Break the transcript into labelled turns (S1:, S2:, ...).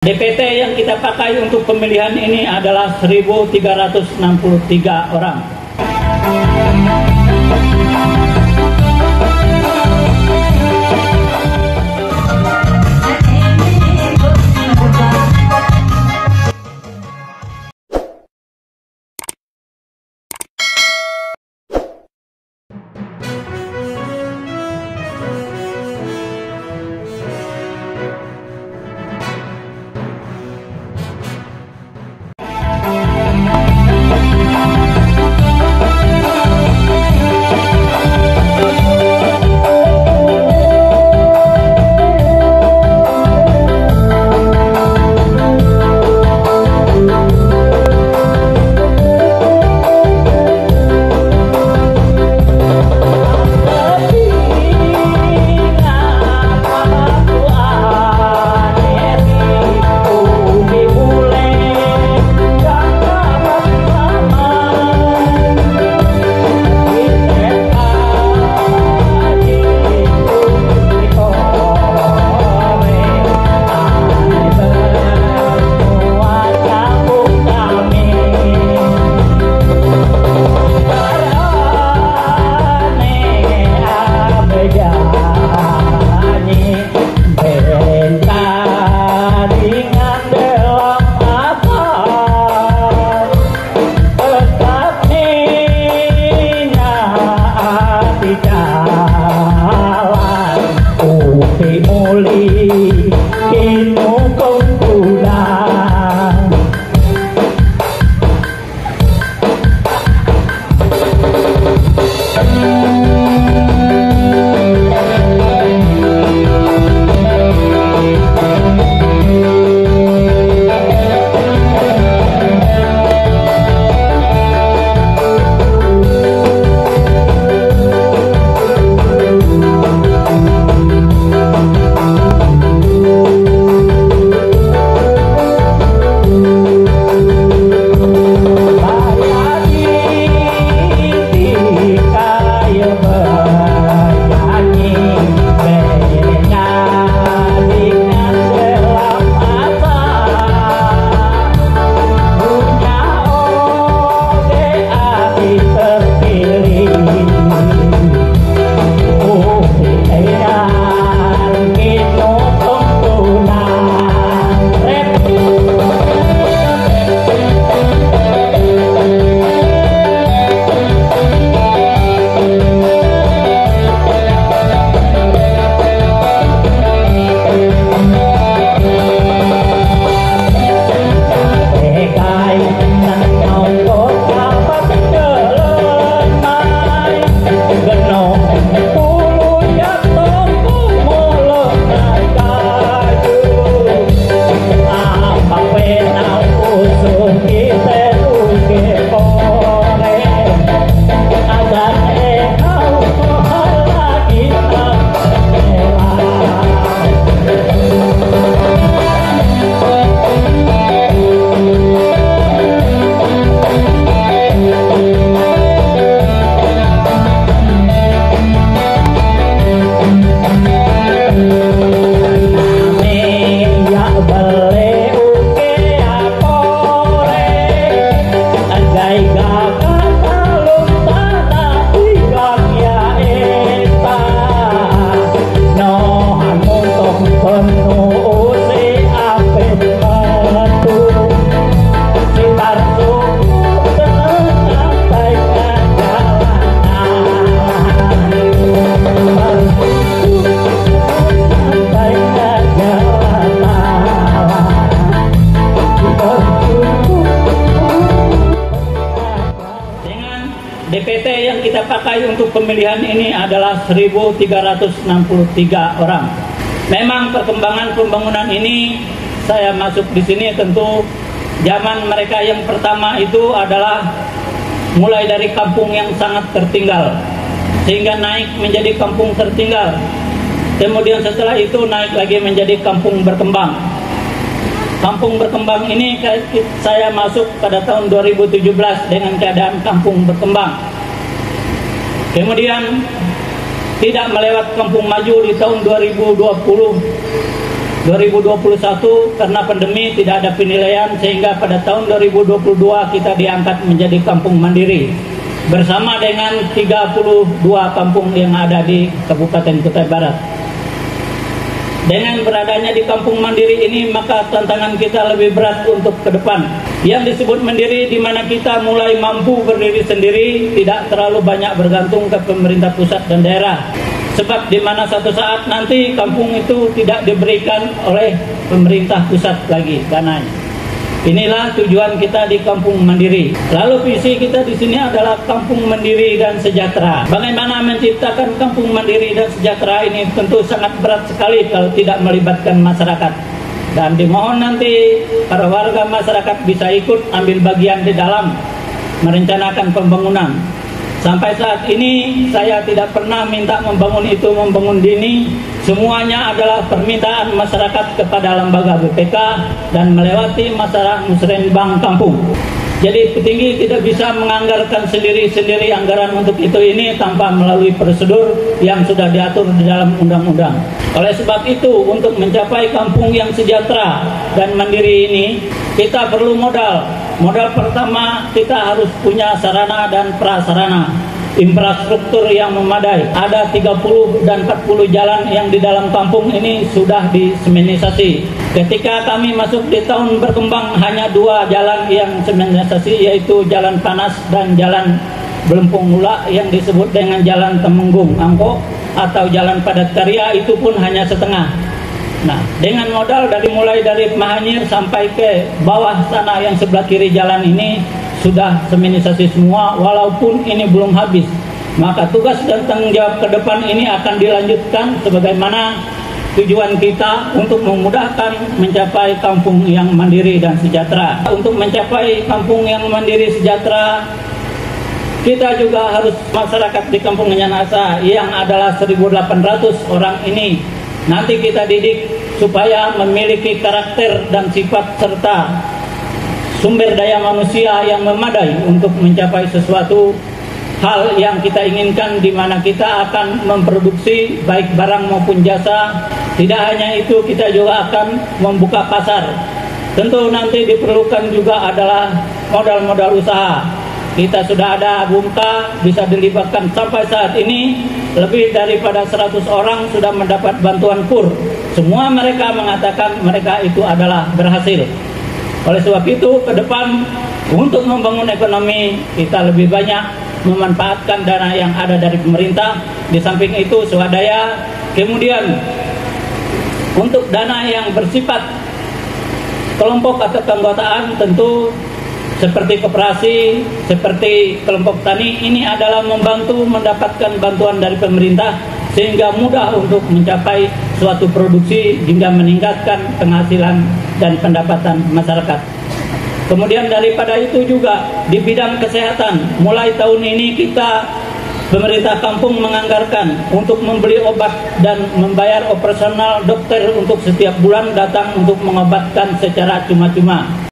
S1: DPT yang kita pakai untuk pemilihan ini adalah 1.363 orang. DPT yang kita pakai untuk pemilihan ini adalah 1.363 orang. Memang perkembangan pembangunan ini, saya masuk di sini tentu zaman mereka yang pertama itu adalah mulai dari kampung yang sangat tertinggal, sehingga naik menjadi kampung tertinggal. Kemudian setelah itu naik lagi menjadi kampung berkembang. Kampung berkembang ini saya masuk pada tahun 2017 dengan keadaan kampung berkembang. Kemudian tidak melewat kampung maju di tahun 2020 2021 karena pandemi tidak ada penilaian, sehingga pada tahun 2022 kita diangkat menjadi kampung mandiri bersama dengan 32 kampung yang ada di Kabupaten Kutai Barat. Dengan beradanya di kampung mandiri ini, maka tantangan kita lebih berat untuk ke depan. Yang disebut mandiri, di mana kita mulai mampu berdiri sendiri, tidak terlalu banyak bergantung ke pemerintah pusat dan daerah. Sebab di mana satu saat nanti kampung itu tidak diberikan oleh pemerintah pusat lagi dananya. Inilah tujuan kita di kampung mandiri. Lalu visi kita di sini adalah kampung mandiri dan sejahtera. Bagaimana menciptakan kampung mandiri dan sejahtera ini tentu sangat berat sekali kalau tidak melibatkan masyarakat. Dan dimohon nanti para warga masyarakat bisa ikut ambil bagian di dalam merencanakan pembangunan. Sampai saat ini saya tidak pernah minta membangun itu, membangun ini. Semuanya adalah permintaan masyarakat kepada lembaga BPK dan melewati masyarakat musrenbang kampung. Jadi petinggi tidak bisa menganggarkan sendiri-sendiri anggaran untuk itu ini tanpa melalui prosedur yang sudah diatur di dalam undang-undang. Oleh sebab itu, untuk mencapai kampung yang sejahtera dan mandiri ini, kita perlu modal. Modal pertama, kita harus punya sarana dan prasarana, infrastruktur yang memadai. Ada 30 dan 40 jalan yang di dalam kampung ini sudah disemenisasi. Ketika kami masuk di tahun berkembang, hanya 2 jalan yang semenisasi, yaitu Jalan Panas dan Jalan Belempung Mula yang disebut dengan Jalan Temenggung Angko atau Jalan Padat Karya, itu pun hanya setengah. Nah, dengan modal mulai dari Mahanyir sampai ke bawah sana yang sebelah kiri jalan ini sudah semenisasi semua, walaupun ini belum habis. Maka tugas dan tanggung jawab ke depan ini akan dilanjutkan sebagaimana tujuan kita untuk memudahkan mencapai kampung yang mandiri dan sejahtera. Untuk mencapai kampung yang mandiri sejahtera, kita juga harus masyarakat di Kampung Nyanasa yang adalah 1.800 orang ini nanti kita didik supaya memiliki karakter dan sifat serta sumber daya manusia yang memadai untuk mencapai sesuatu hal yang kita inginkan, di mana kita akan memproduksi baik barang maupun jasa. Tidak hanya itu, kita juga akan membuka pasar. Tentu nanti diperlukan juga adalah modal-modal usaha. Kita sudah ada BUMKA, bisa dilibatkan. Sampai saat ini lebih daripada 100 orang sudah mendapat bantuan KUR. Semua mereka mengatakan mereka itu adalah berhasil. Oleh sebab itu, ke depan untuk membangun ekonomi, kita lebih banyak memanfaatkan dana yang ada dari pemerintah. Di samping itu swadaya. Kemudian untuk dana yang bersifat kelompok atau keanggotaan, tentu seperti koperasi, seperti kelompok tani, ini adalah membantu mendapatkan bantuan dari pemerintah sehingga mudah untuk mencapai suatu produksi hingga meningkatkan penghasilan dan pendapatan masyarakat. Kemudian daripada itu juga di bidang kesehatan, mulai tahun ini pemerintah kampung menganggarkan untuk membeli obat dan membayar operasional dokter untuk setiap bulan datang untuk mengobatkan secara cuma-cuma.